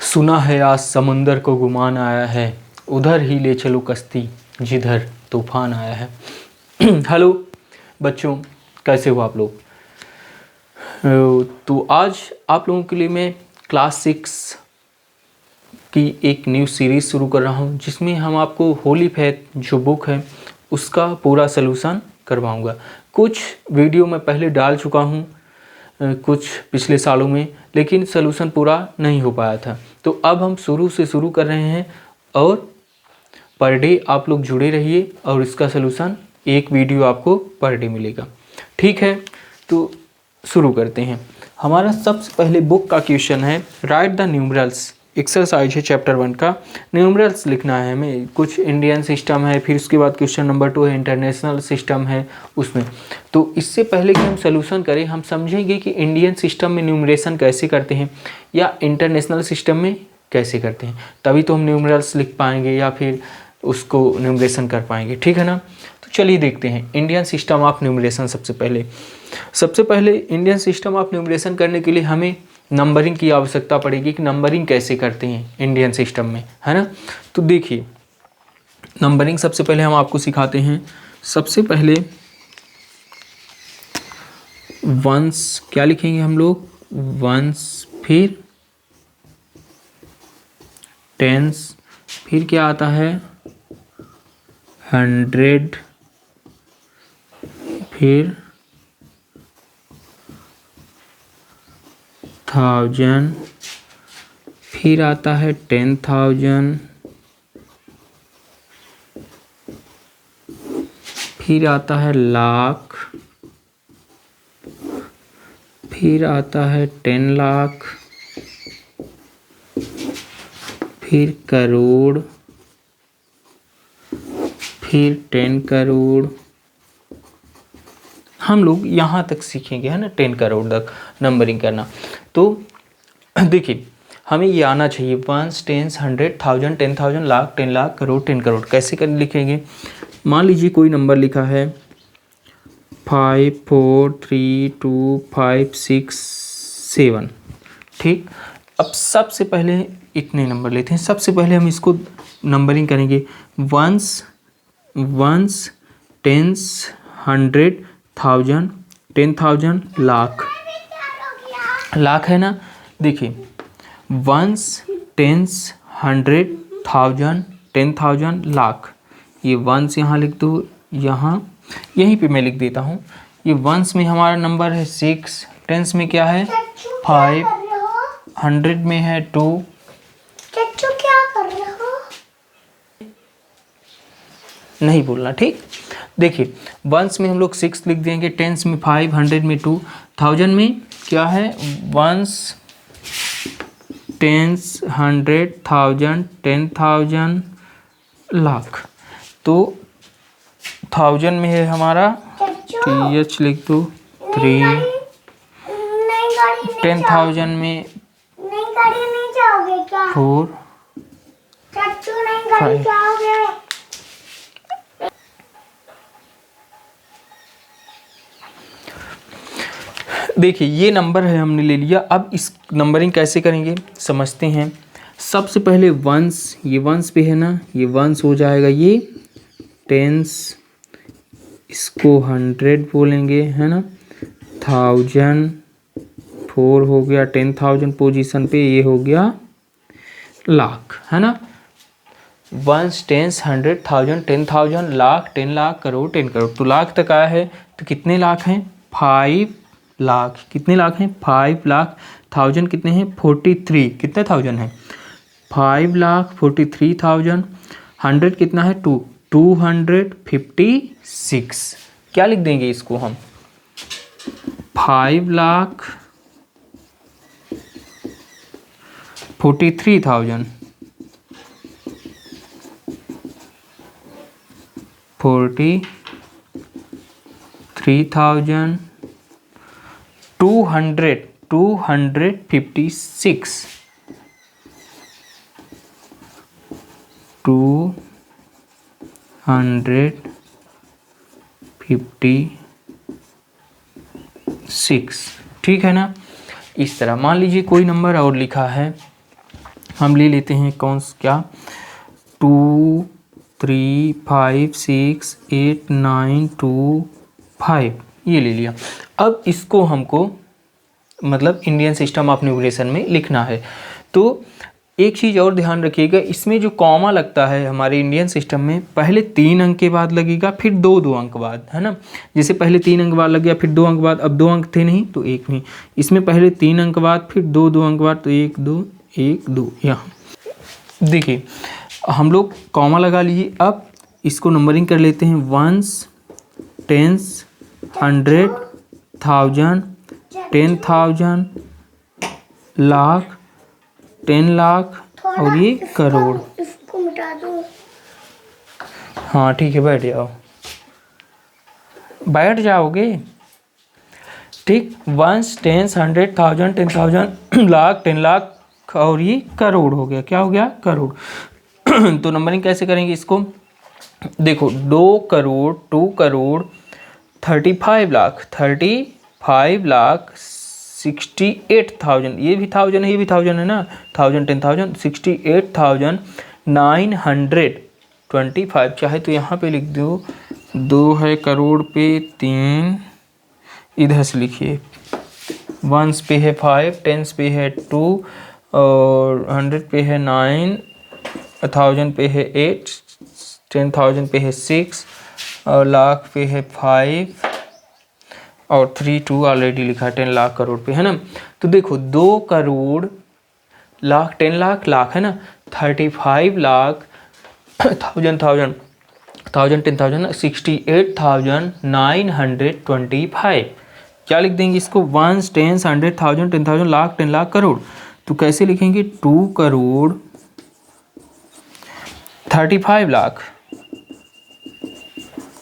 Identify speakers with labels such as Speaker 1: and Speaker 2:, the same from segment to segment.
Speaker 1: सुना है आज समुंदर को गुमान आया है, उधर ही ले चलो कश्ती जिधर तूफान आया है। हेलो बच्चों, कैसे हो आप लोग? तो आज आप लोगों के लिए मैं क्लास 6 की एक न्यू सीरीज़ शुरू कर रहा हूँ, जिसमें हम आपको होली फेथ जो बुक है उसका पूरा सलूशन करवाऊँगा। कुछ वीडियो मैं पहले डाल चुका हूँ कुछ पिछले सालों में, लेकिन सलूशन पूरा नहीं हो पाया था। तो अब हम शुरू से शुरू कर रहे हैं और पर डे आप लोग जुड़े रहिए और इसका सलूशन एक वीडियो आपको पर डे मिलेगा। ठीक है, तो शुरू करते हैं। हमारा सबसे पहले बुक का क्वेश्चन है राइट द न्यूमरल्स। एक्सरसाइज है चैप्टर 1 का, न्यूमरल्स लिखना है हमें। कुछ इंडियन सिस्टम है, फिर उसके बाद क्वेश्चन नंबर 2 है इंटरनेशनल सिस्टम है उसमें। तो इससे पहले कि हम सलूशन करें, हम समझेंगे कि इंडियन सिस्टम में न्यूमरेशन कैसे करते हैं या इंटरनेशनल सिस्टम में कैसे करते हैं, तभी तो हम न्यूमरल्स लिख पाएंगे या फिर उसको न्यूमरेशन कर पाएंगे। ठीक है ना? तो चलिए देखते हैं इंडियन सिस्टम ऑफ न्यूमरेशन। सबसे पहले इंडियन सिस्टम ऑफ न्यूमरेशन करने के लिए हमें नंबरिंग की आवश्यकता पड़ेगी कि नंबरिंग कैसे करते हैं इंडियन सिस्टम में, है ना? तो देखिए, नंबरिंग सबसे पहले हम आपको सिखाते हैं। सबसे पहले वंस क्या लिखेंगे हम लोग? वंस, फिर टेंस, फिर क्या आता है? 100, फिर 1000, फिर आता है 10,000, फिर आता है लाख, फिर आता है 10 लाख, फिर करोड़, फिर 10 करोड़। हम लोग यहाँ तक सीखेंगे, है ना, 10 करोड़ तक नंबरिंग करना। तो देखिए, हमें ये आना चाहिए 1, 10, 100, 1000, 10,000, लाख, 10 लाख, करोड़, 10 करोड़। कैसे कर लिखेंगे? मान लीजिए कोई नंबर लिखा है 5, 4, 3, 2, 5, 6, 7। ठीक, अब सबसे पहले इतने नंबर लेते हैं। सबसे पहले हम इसको नंबरिंग करेंगे। Once, 10s, 100, 1000, 10,000, lakh. लाख है ना? देखिए, 1s, 10s, 100, 1000, 10,000, लाख। ये वंस यहाँ लिख दो, यहाँ यहीं पे मैं लिख देता हूँ। ये वंस में हमारा नंबर है 6, टेंस में क्या है 5, 100 में है 2।
Speaker 2: चच्चू क्या कर रहे हो?
Speaker 1: नहीं बोलना, ठीक? देखिए, वंस में हम लोग 6 लिख देंगे, टेंस में 5, 100 में 2, 1000 में क्या है? Ones, tens, 100, 1000, 10,000, lakh. तो 1000 में है हमारा TH लिख दो 3, 10,000 में 4,
Speaker 2: चच्चू नहीं गाड़ी जाओगे?
Speaker 1: देखिए, ये नंबर है हमने ले लिया। अब इस नंबरिंग कैसे करेंगे समझते हैं। सबसे पहले वंस, ये वंस पे है ना, ये वंस हो जाएगा। ये टेंस, इसको 100 बोलेंगे, है ना। 1000, 4 हो गया 10,000 पोजीशन पे, ये हो गया लाख, है ना। Ones, tens, 100, 1000, 10,000, lakh, 10 lakh, crore, 10 crore. तो लाख तक आया है, तो कितने लाख हैं? 5 लाख। कितने लाख हैं? 5 लाख। 1000 कितने हैं? 43। कितने 1000 हैं? 5 लाख 43,000। 100 कितना है? 2, 256। क्या लिख देंगे इसको हम? 5 लाख 43,000, 43,000, 256, 256। ठीक है ना। इस तरह मान लीजिए कोई नंबर और लिखा है हम ले लेते हैं क्या 2 3 5 6 8 9 2 5, ये ले लिया। अब इसको हमको मतलब इंडियन सिस्टम ऑफ न्यूमरेशन में लिखना है। तो एक चीज़ और ध्यान रखिएगा, इसमें जो कॉमा लगता है हमारे इंडियन सिस्टम में, पहले 3 अंक के बाद लगेगा, फिर 2 अंक बाद, है ना। जैसे पहले 3 अंक बाद लग गया, फिर 2 अंक बाद, अब 2 अंक थे नहीं तो 1 नहीं, इसमें पहले 3 अंक बाद, फिर 2 अंक बाद, तो 1 2 1 2। यहाँ देखिए हम लोग कॉमा लगा लिए। अब इसको नंबरिंग कर लेते हैं, वंस, टेंस, 100, 1000, 10,000, लाख, 10 लाख और ये करोड़।
Speaker 2: इसको मिटा दो।
Speaker 1: हाँ ठीक है, बैठ जाओ, बैठ जाओगे, ठीक। 1 10 100 1000 10,000 लाख 10 लाख और ये करोड़ हो गया। क्या हो गया? करोड़। तो नंबरिंग कैसे करेंगे इसको? देखो 2 करोड़ 2 करोड़ 35 लाख 35 लाख 68,000, ये भी 1000 है, ये भी 1000 है ना, 1000 10,000 68,925। चाहे तो यहाँ पे लिख दो, 2 है करोड़ पे 3, इधर से लिखिए, 1s पे है 5, 10s पे है 2 और 100 पे है 9, 1000 पे है 8, 10,000 पे है 6 और लाख पे है 5 और 3 2 ऑलरेडी लिखा है, 10 लाख करोड़ पे, है ना। तो देखो 2 करोड़ लाख 10 लाख लाख है ना, 35 लाख 1000 10,000 68,925। क्या लिख देंगे इसको? 1s 10s 100 1000 10,000 lakh 10 lakh crore. तो कैसे लिखेंगे? 2 करोड़ 35 लाख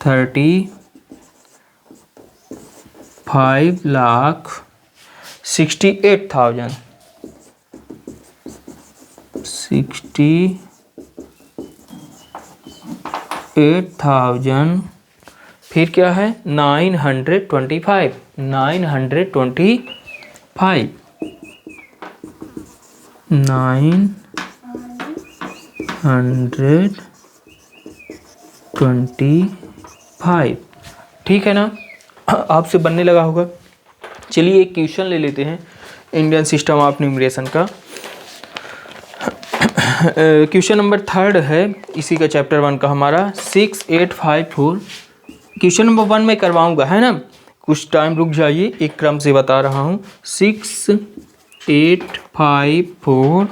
Speaker 1: 35 लाख 68,000 68,000 फिर क्या है? 925 925 925, ठीक है ना। आपसे बनने लगा होगा। चलिए एक क्वेश्चन ले लेते हैं इंडियन सिस्टम ऑफ न्यूमरेशन का। क्वेश्चन नंबर 3 है इसी का, चैप्टर 1 का हमारा 6854। क्वेश्चन नंबर 1 में करवाऊंगा, है ना, कुछ टाइम रुक जाइए, एक क्रम से बता रहा हूँ। 6854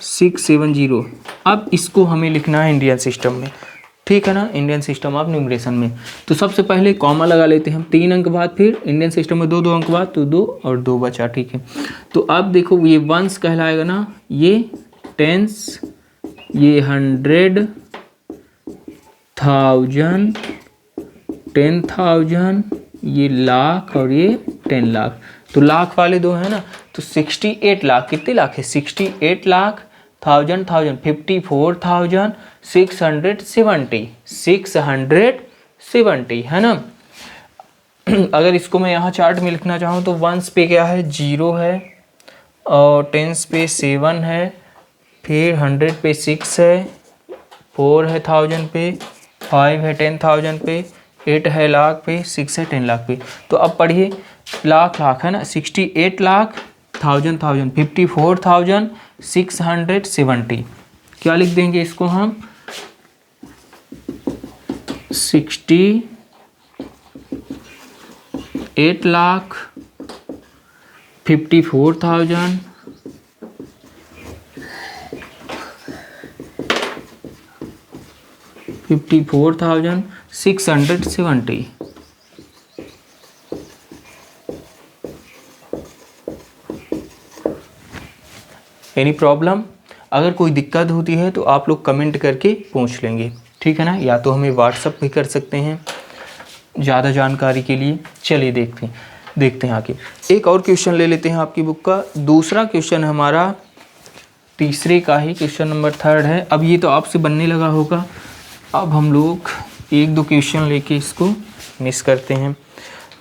Speaker 1: 670। अब इसको हमें लिखना है इंडियन सिस्टम में, ठीक है ना, इंडियन सिस्टम ऑफ न्यूमरेशन में। तो सबसे पहले कॉमा लगा लेते हैं हम, 3 अंक बाद, फिर इंडियन सिस्टम में 2 अंक बाद, तो 2 और 2 बचा, ठीक है। तो अब देखो ये 1s कहलाएगा ना, ये 10s, ये 100, 1000, 10,000, ये लाख और ये 10 लाख। तो लाख वाले 2 है ना, तो 68 लाख, कितने लाख है? 68 लाख 1000 54,670 670, है ना। अगर इसको मैं यहाँ चार्ट में लिखना चाहूँ तो 1s पे क्या है? 0 है और 10s पे 7 है, फिर 100 पे 6 है, 4 है 1000 पे, 5 है 10,000 पे, 8 है लाख पे, 6 है 10 लाख पे। तो अब पढ़िए, लाख लाख है ना, 68 लाख 1000 54,670। क्या लिख देंगे इसको हम? 68 लाख 54,000 54,670। Any problem? अगर कोई दिक्कत होती है तो आप लोग कमेंट करके पूछ लेंगे, ठीक है ना, या तो हमें व्हाट्सअप भी कर सकते हैं ज़्यादा जानकारी के लिए। चलिए देखते हैं आगे। एक और क्वेश्चन ले लेते हैं आपकी बुक का। दूसरा क्वेश्चन हमारा तीसरे का ही, क्वेश्चन नंबर 3 है। अब ये तो आपसे बनने लगा होगा। अब हम लोग 1-2 क्वेश्चन लेके इसको मिस करते हैं।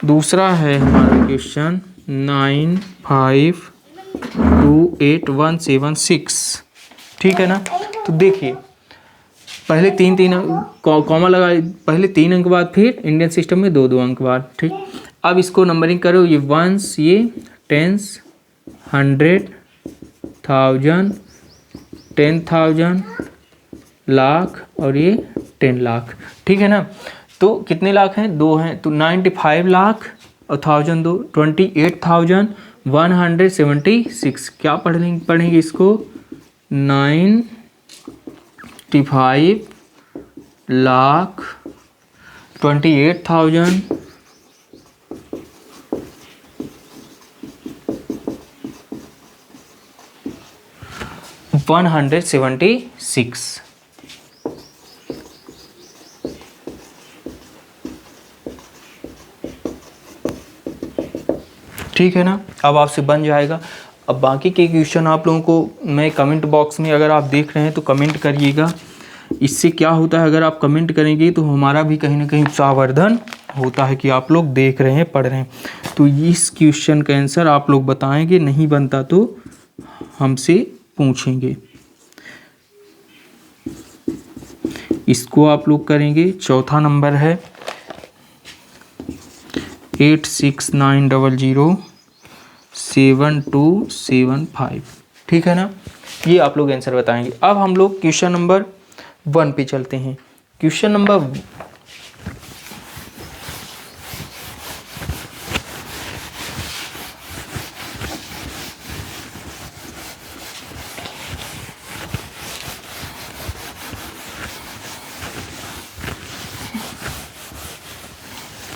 Speaker 1: दूसरा है हमारा क्वेश्चन 9528 176। ठीक है ना। तो देखिए पहले तीन तीन कॉमा लगा, पहले 3 अंक बाद फिर इंडियन सिस्टम में 2 2 अंक बाद, ठीक। अब इसको नंबरिंग करो, ये वंस, ये टेंस, 100, 1000, 10,000, लाख और ये 10 लाख, ठीक है ना। तो कितने लाख हैं? 2 हैं, तो 95 लाख और 1000 2, 28,176। क्या पढ़ेंगे इसको? 95 लाख 28,000 176। ठीक है ना। अब आपसे बन जाएगा। अब बाकी के क्वेश्चन आप लोगों को मैं कमेंट बॉक्स में, अगर आप देख रहे हैं तो कमेंट करिएगा। इससे क्या होता है, अगर आप कमेंट करेंगे तो हमारा भी कहीं ना कहीं उत्साहवर्धन होता है कि आप लोग देख रहे हैं, पढ़ रहे हैं। तो इस क्वेश्चन का आंसर आप लोग बताएंगे, नहीं बनता तो हमसे पूछेंगे। इसको आप लोग करेंगे। चौथा नंबर है 86900725, ठीक है ना। ये आप लोग आंसर बताएंगे। अब हम लोग क्वेश्चन नंबर 1 पे चलते हैं। क्वेश्चन नंबर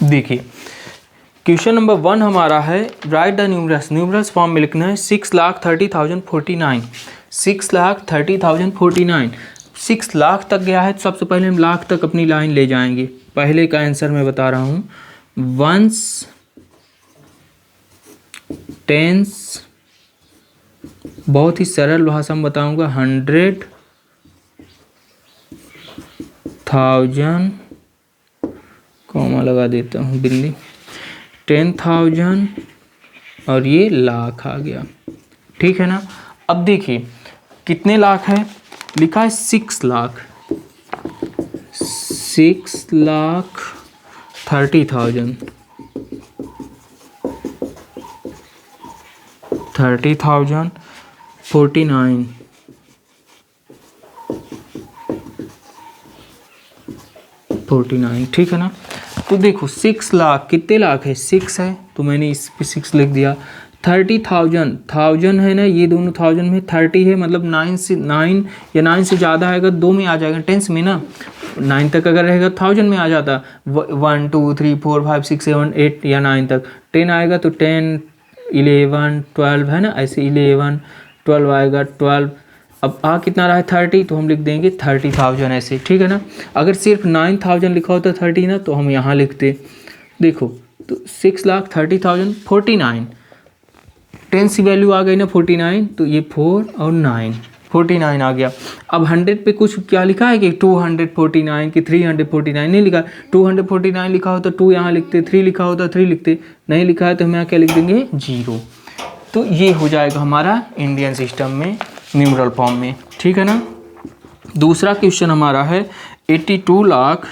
Speaker 1: देखिए, क्वेश्चन नंबर 1 हमारा है right the numerals. Numerals form में लिखना है 6,30,049। 6,30,049। 6 लाख तक गया है तो सबसे पहले हम लाख तक अपनी लाइन ले जाएंगे। पहले का आंसर मैं बता रहा हूँ, वंस, टेंस, बहुत ही सरल भाषा में बताऊंगा, 100, 1000, कॉमा लगा देता हूँ बिल्ली, 10,000 और ये लाख आ गया, ठीक है ना। अब देखिए कितने लाख है, लिखा है 6 लाख, 6,30,000, 30,049, 49, ठीक है ना। तो देखो 6 लाख, कितने लाख है? 6 है तो मैंने इस पे 6 लिख दिया। 30,000, 1000 है ना, ये दोनों 1000 में 30 है, मतलब 9 या 9 से ज़्यादा आएगा 2 में आ जाएगा, टेंस में ना। 9 तक अगर रहेगा 1000 में आ जाता, 1 2 3 4 5 6 7 8 या 9 तक। 10 आएगा तो 10 11 12 है ना, ऐसे 11 12 आएगा 12। अब आ कितना रहा है 30, तो हम लिख देंगे 30,000 ऐसे, ठीक है ना। अगर सिर्फ 9,000 लिखा होता 30 ना, तो हम यहाँ लिखते। देखो तो 6,30,049, 10 सी वैल्यू आ गई ना 49, तो ये 4 और 9, 49 आ गया। अब 100 पे कुछ क्या लिखा है कि 249 कि 349, नहीं लिखा। 249 लिखा हो तो 2 यहाँ लिखते, 3 लिखा हो तो 3 लिखते, नहीं लिखा है तो हम यहाँ क्या लिख देंगे 0। तो ये हो जाएगा हमारा इंडियन सिस्टम में न्यूमरल फॉर्म में, ठीक है ना। दूसरा क्वेश्चन हमारा है 82 लाख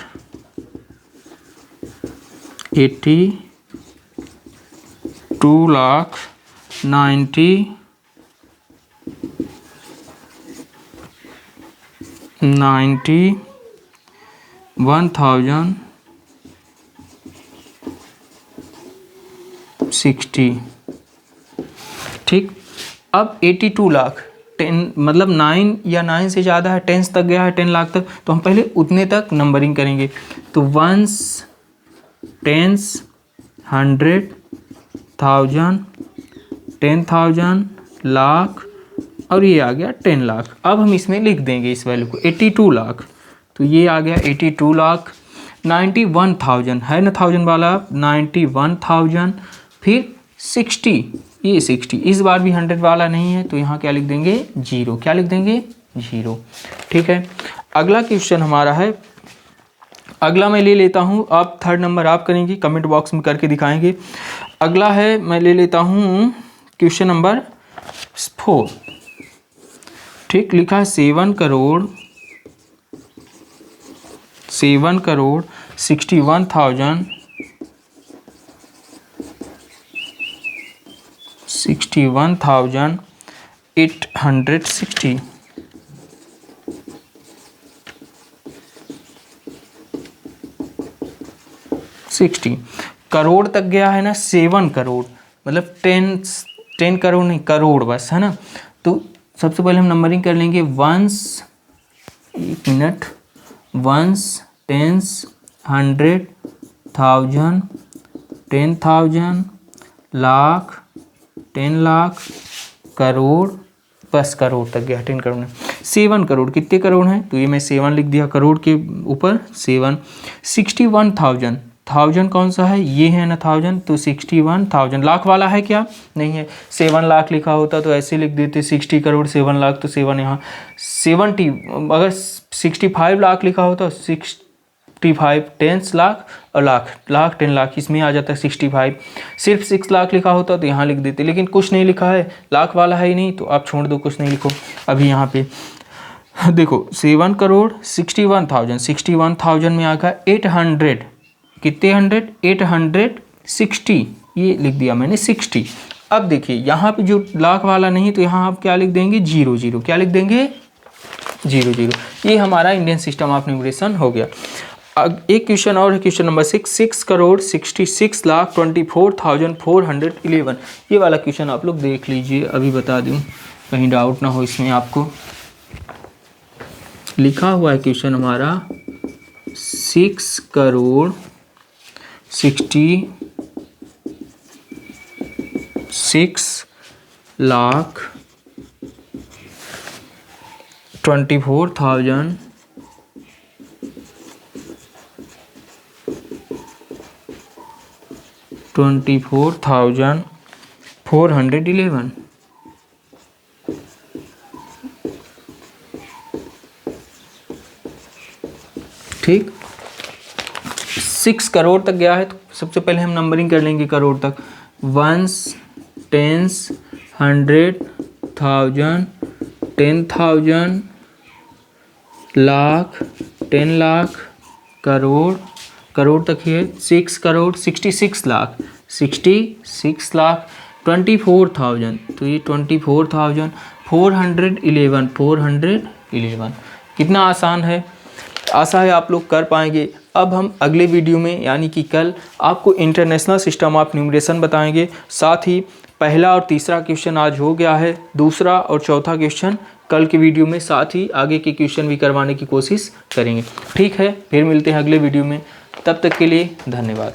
Speaker 1: 91,060, ठीक। अब 82 लाख 10 मतलब 9 या 9 से ज़्यादा है, 10 तक गया है, 10 लाख तक, तो हम पहले उतने तक नंबरिंग करेंगे। तो वंस, टेंस, 100, 1000, 10,000, लाख और ये आ गया 10 लाख। अब हम इसमें लिख देंगे इस वैल्यू को 82 लाख, तो ये आ गया 82 लाख। 91,000 है ना, 1000 वाला, 91,000, फिर 60, ये 60, इस बार भी 100 वाला नहीं है तो यहाँ क्या लिख देंगे 0, क्या लिख देंगे 0, ठीक है। अगला क्वेश्चन हमारा है, अगला मैं ले लेता हूँ, आप 3rd नंबर आप करेंगे, कमेंट बॉक्स में करके दिखाएंगे। अगला है, मैं ले लेता हूँ क्वेश्चन नंबर 4, ठीक, लिखा है 7 करोड़ 61,860 करोड़ तक गया है ना। 7 करोड़ मतलब 10 करोड़ नहीं, करोड़ बस, है ना। तो सबसे पहले हम नंबरिंग कर लेंगे। वंस, एक minute, ones, tens, 100, 1000, 10,000, lakh, 10 lakh, crore, बस करोड़ तक गया, 10 करोड़ में। 7 करोड़ कितने करोड़ हैं, तो ये मैं 7 लिख दिया करोड़ के ऊपर 7। 61,000, 1000 कौन सा है, ये है ना 1000, तो 61,000 लाख वाला है क्या, नहीं है। 7 लाख लिखा होता तो ऐसे लिख देते 60 करोड़ 7 लाख, तो 7 यहाँ 70। अगर 65 लाख लिखा होता 65 10 लाख और लाख 10 लाख, इसमें आ जाता है 65। सिर्फ 6 लाख लिखा होता तो यहाँ लिख देते, लेकिन कुछ नहीं लिखा है, लाख वाला है ही नहीं, तो आप छोड़ दो, कुछ नहीं लिखो। अभी यहाँ पे देखो 7 करोड़ 61,000 में आ गया 800, कितने 100, 860, ये लिख दिया मैंने 60। अब देखिए यहाँ पे जो लाख वाला नहीं, तो यहाँ आप क्या लिख देंगे 00, क्या लिख देंगे 00। ये हमारा इंडियन सिस्टम ऑफ न्यूमरेशन हो गया। एक क्वेश्चन और है, क्वेश्चन नंबर 6 करोड़ 66,24,411। ये वाला क्वेश्चन आप लोग देख लीजिए, अभी बता दूं, कहीं डाउट ना हो इसमें आपको। लिखा हुआ है क्वेश्चन हमारा 6 करोड़ 66 लाख 24,411। ठीक, 6 करोड़ तक गया है, तो सबसे पहले हम नंबरिंग कर लेंगे करोड़ तक। 1s, 10s, 100, 1000, 10,000, लाख, 10 लाख, करोड़, करोड़ तक ही है। 6 करोड़ 66 लाख 24,000, तो ये 24,411। कितना आसान है, आशा है आप लोग कर पाएंगे। अब हम अगले वीडियो में यानी कि कल आपको इंटरनेशनल सिस्टम ऑफ न्यूमरेशन बताएंगे। साथ ही पहला और तीसरा क्वेश्चन आज हो गया है, दूसरा और चौथा क्वेश्चन कल के वीडियो में, साथ ही आगे के क्वेश्चन भी करवाने की कोशिश करेंगे। ठीक है, फिर मिलते हैं अगले वीडियो में, तब तक के लिए धन्यवाद।